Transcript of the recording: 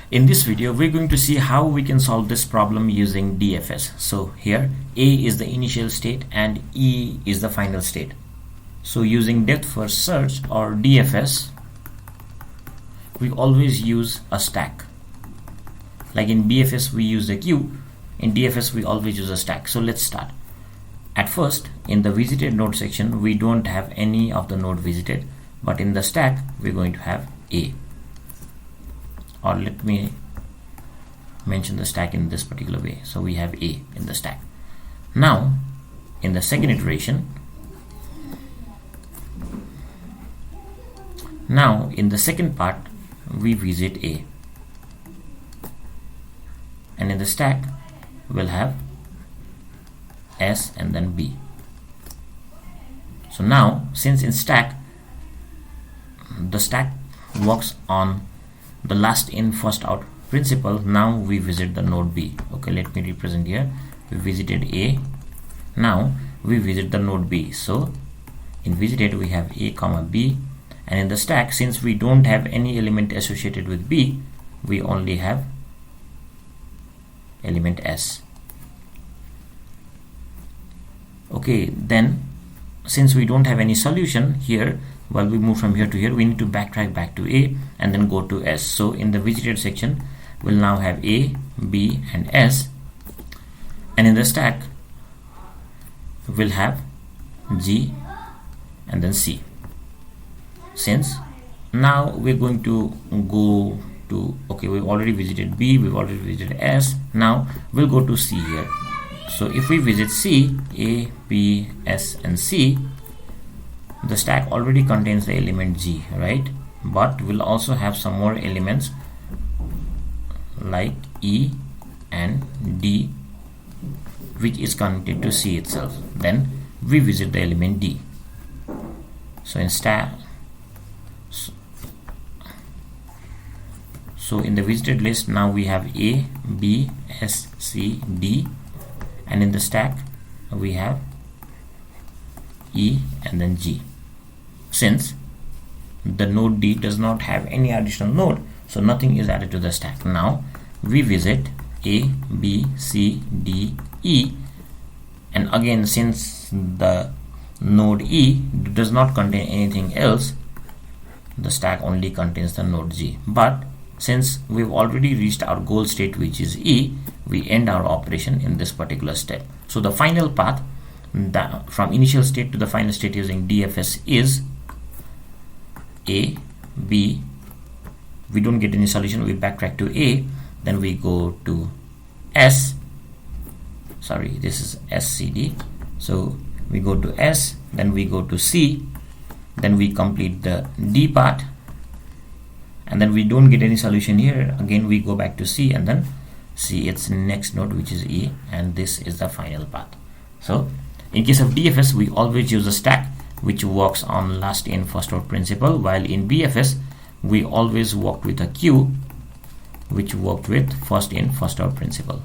In this video, we're going to see how we can solve this problem using DFS. So here, A is the initial state and E is the final state. So using depth first search or DFS, we always use a stack. Like in BFS, we use a queue. In DFS, we always use a stack. So let's start. At first, in the visited node section, we don't have any of the node visited, but in the stack, we're going to have A. Or let me mention the stack in this particular way. So we have A in the stack. Now, in the second iteration, now in the second part, we visit A. And in the stack, we'll have S and then B. So now, since in stack, the stack works on the last in first out principle, now we visit the node B. Okay, let me represent here. We visited A. Now we visit the node B. So in visited we have A comma B, and in the stack, since we don't have any element associated with B, we only have element S. Okay, then since we don't have any solution here, while we move from here to here, we need to backtrack back to A and then go to S. So in the visited section, we'll now have A, B and S, and in the stack we'll have G and then C. Since now we're going to go to, okay, we've already visited B, we've already visited S, now we'll go to C here. So if we visit C, A, B, S and C, the stack already contains the element G, right? But we'll also have some more elements like E and D, which is connected to C itself. Then we visit the element D. So in stack, so in the visited list, now we have A, B, S, C, D, and in the stack we have E and then G. Since the node D does not have any additional node, so nothing is added to the stack. Now we visit A, B, C, D, E, and again, since the node E does not contain anything else, the stack only contains the node G. But since we've already reached our goal state, which is E, we end our operation in this particular step. So the final path from initial state to the final state using DFS is A, B, we don't get any solution, we backtrack to A, then we go to S, sorry, this is SCD, so we go to S, then we go to C, then we complete the D part, and then we don't get any solution here, again we go back to C and then see its next node, which is E, and this is the final path. So in case of DFS, we always use a stack which works on last in first out principle, while in BFS we always work with a queue which worked with first in first out principle.